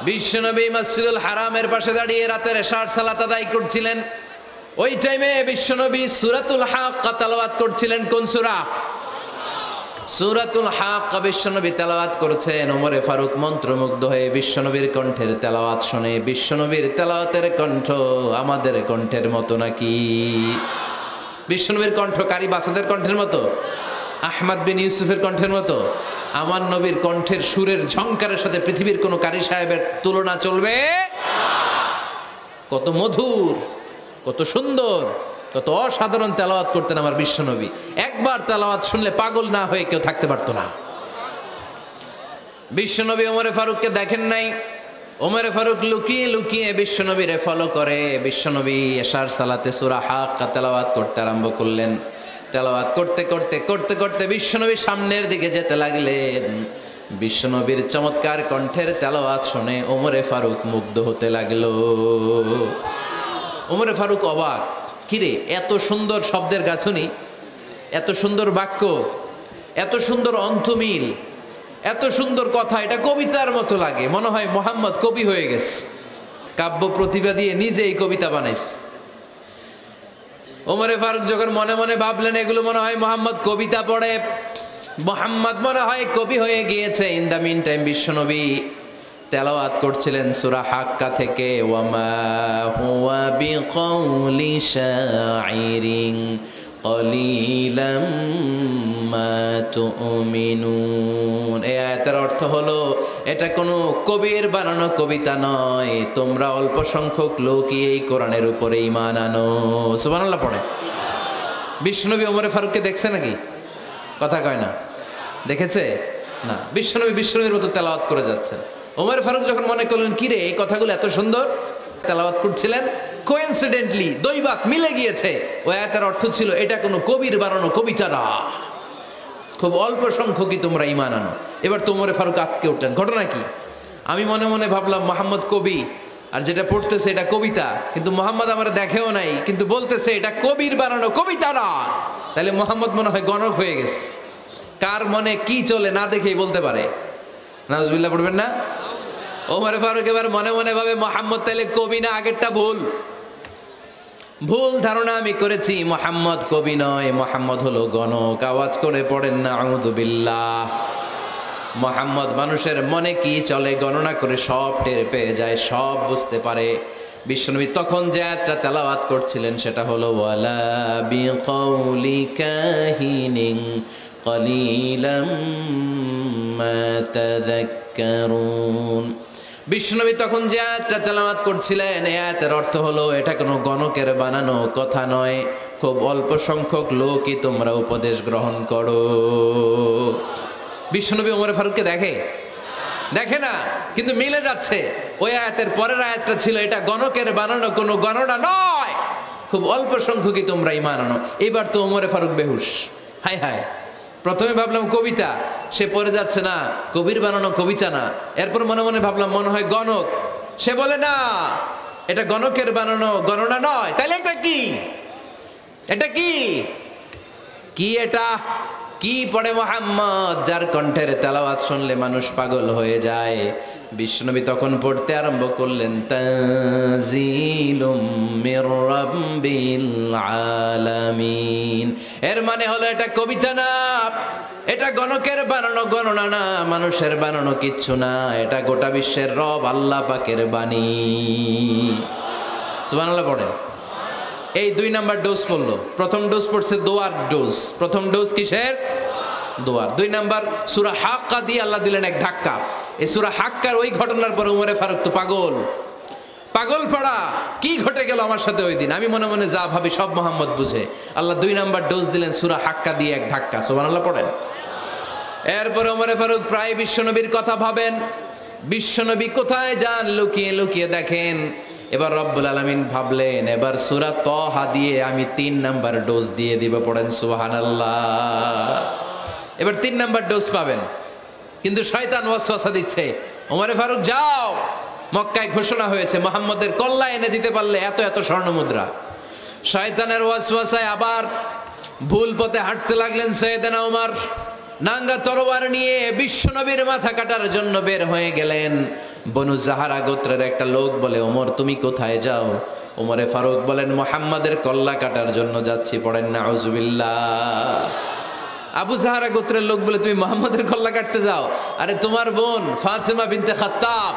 বিশ্বনবী মসজিদুল হারামের পাশে দাঁড়িয়ে রাতের এশার সালাত আদায় করছিলেন। ওই টাইমে বিশ্বনবী সূরাতুল হাক্কা তেলাওয়াত করছিলেন। কোন সূরা? সূরাতুল হাক্কা বিশ্বনবী তেলাওয়াত করছেন। ওমরে ফারুক মন্ত্রমুগ্ধ হয়ে বিশ্বনবীর কণ্ঠের তেলাওয়াত শুনে, বিশ্বনবীর তেলাওয়াতের কণ্ঠ আমাদের কণ্ঠের মতো নাকি? বিশ্বনবীর কণ্ঠ কারি বাসাদের কণ্ঠের মতো? আহমদ বিন ইউসুফের কণ্ঠের মতো? আমার নবীর কণ্ঠের সুরের ঝংকারের সাথে পৃথিবীর কোন কারি সাহেবের তুলনা চলবে? কত মধুর, কত সুন্দর, কত অসাধারণ তেলাওয়াত করতেন আমার বিশ্বনবী। একবার তেলাওয়াত শুনলে পাগল না হয়ে কেউ থাকতে পারতো না। বিশ্বনবী ওমরে ফারুককে দেখেন নাই। ওমরে ফারুক লুকিয়ে লুকিয়ে বিশ্বনবীরে ফলো করে। বিশ্বনবী এশার সালাতে সূরা হাক্কা তেলাওয়াত করতে আরম্ভ করলেন। তেলাওয়াত করতে করতে করতে করতে বিশ্বনবী সামনের দিকে যেতে লাগলেন। বিশ্বনবীর চমৎকার কণ্ঠের তেলাওয়াত শুনে ওমরে ফারুক মুগ্ধ হতে লাগলো। ওমরে ফারুক অবাক, কিরে এত সুন্দর শব্দের গাঁথনি, এত সুন্দর বাক্য, এত সুন্দর অন্তমিল, এত সুন্দর কথা, এটা কবিতার মতো লাগে। মনে হয় মোহাম্মদ কবি হয়ে গেছে, কাব্য প্রতিভা দিয়ে নিজেই কবিতা বানাইছে। ওমরে ফারুক যখন মনে মনে ভাবলেন এগুলো মনে হয় মোহাম্মদ কবিতা পড়ে, মোহাম্মদ মনে হয় কবি হয়ে গিয়েছে। ইন দ্য মিন টাইম বিশ্বনবী তেলাওয়াত করছিলেন সূরা হাক্কা থেকে, ওয়ামা হুয়া বিকাউলি শাইরিন কলিলাম মা তুমিনুন। এই আয়াতের অর্থ হলো এটা কোনো কবির বানানো কবিতা নয়, তোমরা অল্প সংখ্যক লোকই এই কোরআনের উপরে ঈমান আনো। সুবহানাল্লাহ পড়ে। বিশ্বনবী ওমরে ফারুককে দেখছে নাকি? কথা কয় না, দেখেছে না? বিশ্বনবীর মতো তেলাওয়াত করে যাচ্ছেন। ওমর ফারুক যখন মনে করলেন কিরে এই কথাগুলো এত সুন্দর, তেলাওয়াত করছিলেন, কোইন্সিডেন্টলি দৈবাত মিলে গিয়েছে। ওই আয়াতের অর্থ ছিল এটা কোনো কবির বানানো কবিতা না, খুব অল্প সংখ্যকই তোমরা ঈমান আনো। এবার তো ওমর ফারুক আটকে উঠলেন। ঘটনা কি? আমি মনে মনে ভাবলাম মোহাম্মদ কবি, আর যেটা পড়তেছে এটা কবিতা, কিন্তু মোহাম্মদ আমার দেখেও নাই, কিন্তু বলতেছে এটা কবির বানানো কবিতা না। তাহলে মোহাম্মদ মনে হয় গণক হয়ে গেছে। কার মনে কি চলে না দেখেই বলতে পারে। নাউজুবিল্লাহ পড়বেন না? ওমর ফারুক এবার মনে মনে ভাবে মোহাম্মদ তাহলে কবি না, আগেরটা ভুল, ভুল ধারণা আমি করেছি। মোহাম্মদ কবি নয়, মোহাম্মদ হলো গণক। আওয়াজ করে পড়েন না আউযু বিল্লাহ। মোহাম্মদ মানুষের মনে কি চলে গণনা করে সব টের পেয়ে যায়, সব বুঝতে পারে। বিশ্বনবী তখন যে আয়াতটা তেলাওয়াত করছিলেন সেটা হলো ওয়ালা বিকাউলি কাহিনিন কলিলাম মা তাযাক্কারুন। বিশ্বনবী তখন যে আয়াতটা তেলাওয়াত করছিলেন এই আয়াতের অর্থ হলো এটা কোনো গণকের বানানো কথা নয়, খুব অল্প সংখ্যক লোকই তোমরা উপদেশ গ্রহণ করো। বিশ্বনবী ওমর ফারুককে দেখে না, কিন্তু মিলে যাচ্ছে। ওই আয়াতের পরের আয়াতটা ছিল এটা গণকের বানানো কোনো গণনা নয়, খুব অল্প সংখ্যকই তোমরা ঈমান আনো। এবার তো ওমর ফারুক বেহুশ। হায় হায়, প্রথমে ভাবলাম কবিতা, সে পড়ে যাচ্ছে না কবির বানানো কবিতা না। এরপর মনে মনে ভাবলাম মনে হয় গণক, সে বলে না এটা গণকের বানানো গণনা নয়। তাহলে এটা কি? এটা কি? এটা কি পড়ে মোহাম্মদ, যার কণ্ঠের তেলাওয়াত শুনলে মানুষ পাগল হয়ে যায়। বিশ্বনবী তখন পড়তে আরম্ভ করলেন তানজিলুম মির রাব্বিল আলামিন। এর মানে হলো এটা কবিতা না, এটা গণকের বানানো গণনা না, মানুষের বানানো কিচ্ছু না, এটা গোটা বিশ্বের রব আল্লাহ পাকের বাণী। সুবহানাল্লাহ পড়েন। এই 2 নাম্বার ডোজ পড়লো। প্রথম ডোজ পড়ছে দোয়ার ডোজ। প্রথম ডোজ কিসের? দোয়ার। 2 নাম্বার সূরা হাক্কা দিয়ে আল্লাহ দিলেন এক ধাক্কা। এই সূরা হাক্কার ওই ঘটনার পরে ওমরে ফারুক তো পাগল পড়া, কি ঘটে গেল আমার সাথে ওই দিন। আমি মনে মনে যা ভাবি সব মোহাম্মদ বুঝে। আল্লাহ 2 নাম্বার ডোজ দিলেন সূরা হাক্কা দিয়ে এক ধাক্কা। সুবহানাল্লাহ পড়েন। এরপরে ওমরে ফারুক প্রায় বিশ্বনবীর কথা ভাবেন, বিশ্বনবী কোথায় যান লুকিয়ে লুকিয়ে দেখেন। এবার রব্বুল আলামিন ভাবলেন এবার সূরা তাহা দিয়ে আমি 3 নাম্বার ডোজ দিয়ে দিব। পড়েন সুবহানাল্লাহ। এবার 3 নাম্বার ডোজ পাবেন, কিন্তু শয়তান ওয়াসওয়াসা দিচ্ছে, ওমরে ফারুক যাও, মক্কায় ঘোষণা হয়েছে মুহাম্মদের কল্লা এনে দিতে পারলে এত এত স্বর্ণ মুদ্রা। শয়তানের ওয়াসওয়াসায় আবার ভুল পথে হাঁটতে লাগলেন সাইয়েদনা ওমর। নাঙ্গা তরোয়ার নিয়ে বিশ্বনবীর মাথা কাটার জন্য বের হয়ে গেলেন। বনু জাহারা গোত্রের একটা লোক বলে, ওমর তুমি কোথায় যাও? ওমরে ফারুক বলেন, মুহাম্মাদের কল্লা কাটার জন্য যাচ্ছি। পড়েন নাউজুবিল্লাহ। আবু জাহারা গোত্রের লোক বলে, তুমি মুহাম্মাদের কল্লা কাটতে যাও? আরে তোমার বোন ফাতেমা বিনতে খাত্তাব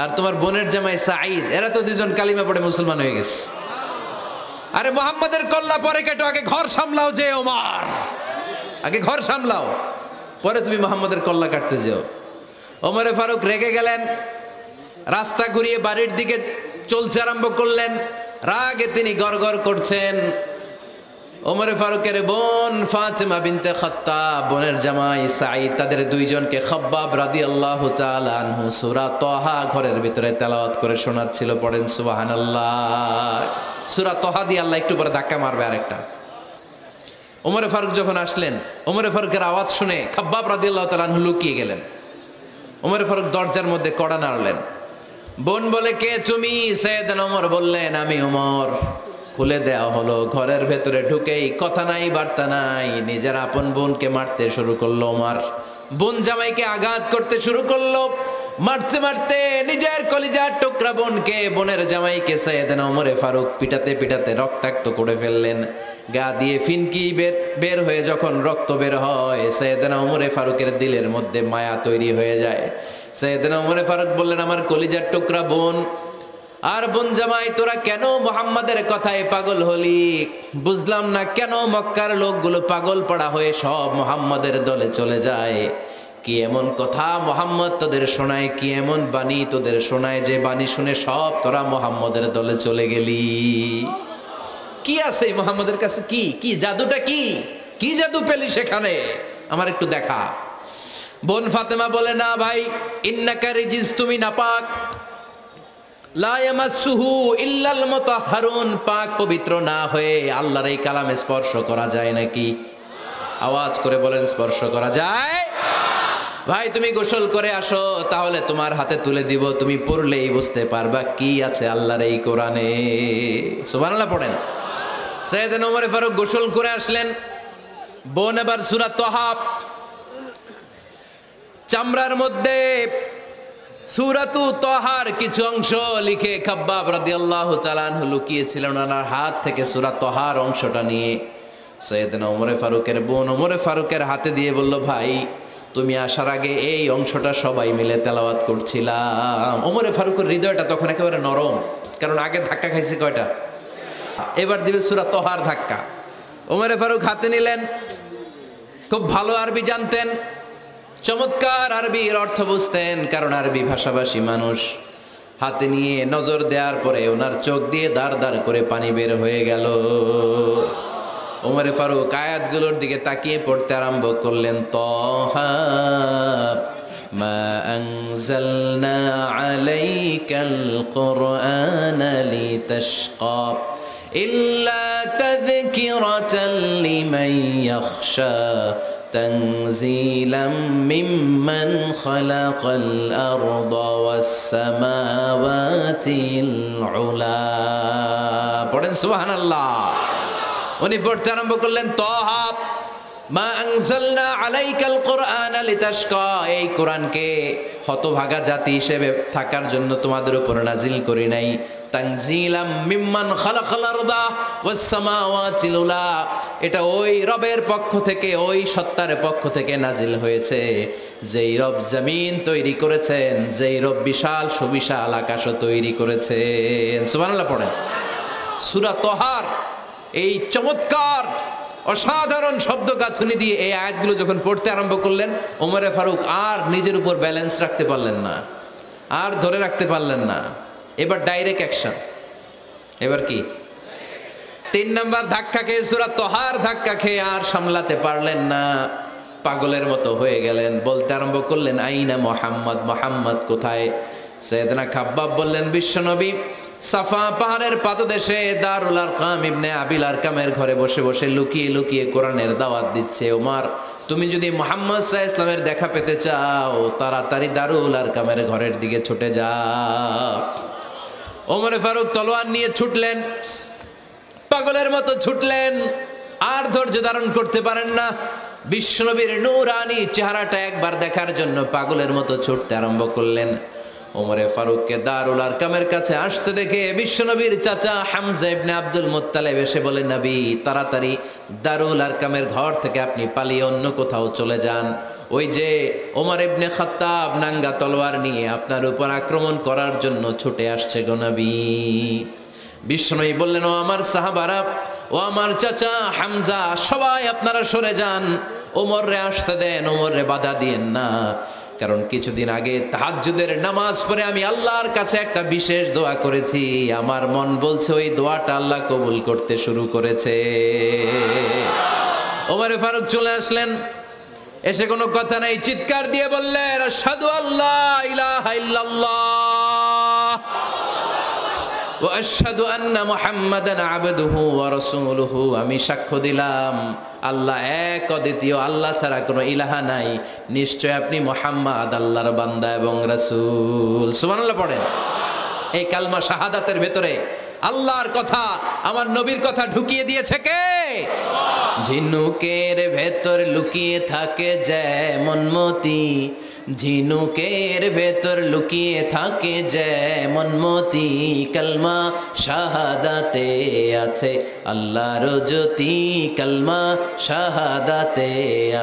আর তোমার বোনের জামাই সাঈদ, এরা তো দুজন কালিমা পড়ে মুসলমান হয়ে গেছে। আরে মুহাম্মাদের কল্লা পরে কেটো, আগে ঘর সামলাও। যে ওমর, আগে ঘর সামলাও, পরে তুমি মুহাম্মাদের কল্লা কাটতে যাও। ওমরে ফারুক রেগে গেলেন, রাস্তা ঘুরিয়ে বাড়ির দিকে চলতে আরম্ভ করলেন। রাগে তিনি গড়গড় করছেন। ওমরে ফারুকের বোন ফাতেমা বিনতে খাত্তাব, বোনের জামাই সাঈদ, তাদের দুইজনকে খাব্বাব রাদিয়াল্লাহু তাআলা আনহু সূরা তাহা ঘরের ভিতরে তেলাওয়াত করে শোনাচ্ছিল। পড়েন সুবহানাল্লাহ। সূরা তাহা দিয়ে আল্লাহ একটু পরে ধাক্কা মারবে আরেকটা। ওমরে ফারুক যখন আসলেন, ওমরে ফারুকের আওয়াজ শুনে খাব্বাব রাদিয়াল্লাহু তাআলা আনহু লুকিয়ে গেলেন। ওমরে ফারুক দরজার মধ্যে কড়া নাড়লেন। বোন বলে, কে তুমি? সাইয়েদনা ওমর বললেন, আমি ওমর। খুলে দেওয়া হলো। ঘরের ভেতরে ঢুকেই কথা নাই বার্তা নাই, নিজের আপন বোনকে মারতে শুরু করলো ওমর। বোন জামাইকে আঘাত করতে শুরু করলো। মারতে মারতে নিজের কলিজার টুকরা বোনকে, বোনের জামাইকে সাইয়েদনা ওমরে ফারুক পিটাতে পিটাতে রক্তাক্ত করে ফেললেন। গা দিয়ে ফিনকি বের হয়ে যখন রক্ত বের হয়, সাইয়েদনা ওমরে ফারুকের দিলের মধ্যে মায়া তৈরি হয়ে যায়। সাইয়েদনা ওমরে ফারুক বললেন, আমার কলিজার টুকরা বোন আর বোন জামাই, তোরা কেন মুহাম্মাদের কথায় পাগল হলি? বুঝলাম না কেন মক্কার লোকগুলো পাগল পাড়া হয়ে সব মুহাম্মাদের দলে চলে যায়। কি এমন কথা মুহাম্মদ তোদের শোনায়, কি এমন বাণী তোদের শোনায় যে বাণী শুনে সব তোরা মুহাম্মাদের দলে চলে গেলি? কি আছে মুহাম্মাদের কাছে? কি কি জাদুটা? কি কি জাদু পেলি সেখানে? আমার একটু দেখা। বোন ফাতেমা বলে, না ভাই, ইন্নাকা রিজিস, তুমি নাপাক। লা ইয়ামাসসুহু ইল্লাল মুতাহহারুন, পাক পবিত্র না হয়ে আল্লাহর এই কালামে স্পর্শ করা যায় নাকি? আওয়াজ করে বলেন, স্পর্শ করা যায়? ভাই তুমি গোসল করে আসো, তাহলে তোমার হাতে তুলে দিব, তুমি পড়লেই বুঝতে পারবা কি আছে আল্লাহর এই কোরআনে। সুবহানাল্লাহ পড়েন। সাইয়েদনা ওমর ফারুক গোসল করে আসলেন। বোন এবার সূরা তাহা চামড়ার মধ্যে সূরাতু তাহার কিছু অংশ লিখে খাব্বাব রাদিয়াল্লাহু তাআলা আনহু লুকিয়েছিলেন। ওনার হাত থেকে সূরা তাহার অংশটা নিয়ে সাইয়েদনা ওমর ফারুকের বোন ওমর ফারুকের হাতে দিয়ে বলল, ভাই তুমি আসার আগে এই অংশটা সবাই মিলে তেলাওয়াত করছিলাম। ওমর ফারুকের হৃদয়টা তখন একেবারে নরম, কারণ আগে ধাক্কা খাইছে কয়টা, এবার দিবে সূরা তাহার ধাক্কা। ওমর ফারুক হাতে নিলেন। খুব ভালো আরবি জানতেন, চমৎকার আরবির অর্থ বুঝতেন, কারণ আরবি ভাষাভাষী মানুষ। হাতে নিয়ে নজর দেওয়ার পরে ওনার চোখ দিয়ে দাঁড় দাঁড় করে পানি বের হয়ে গেল। ওমর ফারুক আয়াতগুলোর দিকে তাকিয়ে পড়তে আরম্ভ করলেন। তাহা মা আনজালনা আলাইকাল কুরআনা লিতাশকা ইল্লা তাযকিরাতাল লিমান ইয়াখশা تنزيلا ممن خلق الأرض والسماوات العلا পড়েন সুবহানাল্লাহ। উনি পড়তে আরম্ভ করলেন, তাহা মা আনজালনা আলাইকাল কুরআনা লিতাশকা, এই কোরআনকে হতভাগা জাতি হিসেবে থাকার জন্য তোমাদের উপর নাজিল করি নাই। তানজিলাম মিম্মান খালাকাল আরদা ওয়াস সামাওয়াতিল উলা, এটা ওই রবের পক্ষ থেকে, ওই সত্তার পক্ষ থেকে নাজিল হয়েছে যেই রব জমিন তৈরি করেছেন, যেই রব বিশাল সুবিশাল আকাশও তৈরি করেছেন। সুবহানাল্লাহ পড়েন। সূরা তাহার এই চমৎকার অসাধারণ শব্দ গাঁথুনি দিয়ে এই আয়াতগুলো যখন পড়তে আরম্ভ করলেন, ওমরে ফারুক আর নিজের উপর ব্যালেন্স রাখতে পারলেন না, আর ধরে রাখতে পারলেন না। এবার ডাইরেক্ট অ্যাকশন। এবার কি? 3 নাম্বার ধাক্কা খেয়ে, সূরা তাহার ধাক্কা খেয়ে আর সামলাতে পারলেন না, পাগলের মতো হয়ে গেলেন। বলতে আরম্ভ করলেন, আইনা মুহাম্মদ, মুহাম্মদ কোথায়? সাইয়েদনা খাব্বাব বললেন, বিশ্বনবী সাফা পাহাড়ের পাদদেশে দারুল আরকাম ইবনে আবিল আরকামের ঘরে বসে বসে লুকিয়ে লুকিয়ে কোরআনের দাওয়াত দিচ্ছে। ওমর, তুমি যদি মুহাম্মদ সাল্লাল্লাহু আলাইহি ওয়াসাল্লামের দেখা পেতে চাও, তাড়াতাড়ি দারুল আরকামের ঘরের দিকে ছুটে যাও। ওমর ফারুক তলোয়ার নিয়ে ছুটলেন, পাগলের মতো ছুটলেন, আর ধৈর্য ধারণ করতে পারেন না। বিশ্বনবীর নূরানি চেহারাটা একবার দেখার জন্য পাগলের মতো ছুটতে আরম্ভ করলেন। ওমরে ফারুককে দারুল আরকামের কাছে আসতে দেখে বিশ্বনবীর চাচা হামজা ইবনে আব্দুল মুত্তালিব এসে বলে, নবী তাড়াতাড়ি দারুল আরকামের ঘর থেকে আপনি পালিয়ে অন্য কোথাও চলে যান। ওই যে ওমর ইবনে খাত্তাব নাঙ্গা তলোয়ার নিয়ে আপনার উপর আক্রমণ করার জন্য ছুটে আসছে গো নবী। বিশ্বনবী বললেন, ও আমার সাহাবারা, ও আমার চাচা হামজা, সবাই আপনারা সরে যান, ওমররে আসতে দেন, ওমররে বাধা দিয়েন না। কারণ কিছুদিন আগে তাহাজ্জুদের নামাজ পড়ে আমি আল্লাহর কাছে একটা বিশেষ দোয়া করেছি, আমার মন বলছে ওই দোয়াটা আল্লাহ কবুল করতে শুরু করেছে। ওমরে ফারুক চলে আসলেন, এসে কোনো কথা নাই, চিৎকার দিয়ে বললেন, আশহাদু আল্লা ইলাহা ইল্লাল্লাহ ওয়া আশহাদু আন্না মুহাম্মাদান আবদুহু ওয়া রাসূলুহু। আমি সাক্ষ্য দিলাম আল্লাহ এক, অদ্বিতীয়, আল্লাহ ছাড়া কোনো ইলাহা নাই, নিশ্চয় আপনি মুহাম্মদ আল্লাহর বান্দা এবং রাসূল। সুবহানাল্লাহ পড়েন। এই কালমা শাহাদাতের ভেতরে আল্লাহর কথা, আমার নবীর কথা ঢুকিয়ে দিয়েছে কে? ঝিনুকের ভেতর লুকিয়ে থাকে যেমন মতি, ঝিনুকের ভেতর লুকিয়ে থাকে যেমন মতি, কালমা শাহাদাতে আছে আল্লাহর জ্যোতি, কালমা শাহাদাতে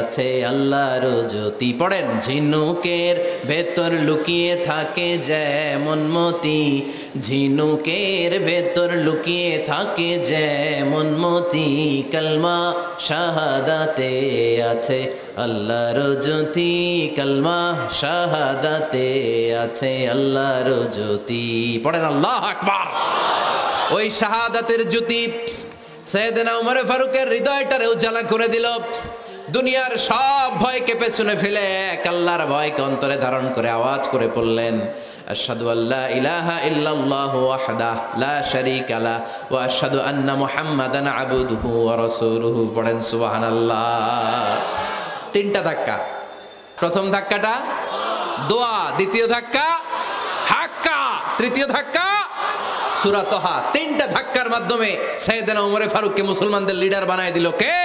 আছে আল্লাহর জ্যোতি। পড়েন, ঝিনুকের ভেতর লুকিয়ে থাকে যেমন মতি, ঝিনুকের ভেতর লুকিয়ে থাকে যেমন মতি, কালমা শাহাদাতে আছে আল্লাহর জ্যোতি, কালমা শাহাদাতে আছে আল্লাহর জ্যোতি। পড়েন আল্লাহু আকবার। ওই শাহাদাতের জ্যোতি সাইয়েদনা ওমর ফারুকের হৃদয়টারে উজালা করে দিল। দুনিয়ার সব ভয়কে পেছনে ফেলে এক আল্লাহর ভয়কে অন্তরে ধারণ করে আওয়াজ করে পড়লেন, আশহাদু আল্লা ইলাহা ইল্লাল্লাহু ওয়াহদাহু লা শারীকা লাহু ওয়া আশহাদু আন্না মুহাম্মাদান আবদুহু ওয়া রাসূলুহু। পড়েন সুবহানাল্লাহ। তিনটা ধাক্কা। প্রথম ধাক্কাটা দোয়া, দ্বিতীয় ধাক্কা হাক্কা, তৃতীয় ধাক্কা সূরা তাহা। তিনটা ধাক্কার মাধ্যমে সাইয়েদনা ওমর ফারুককে মুসলমানদের লিডার বানায় দিল কে?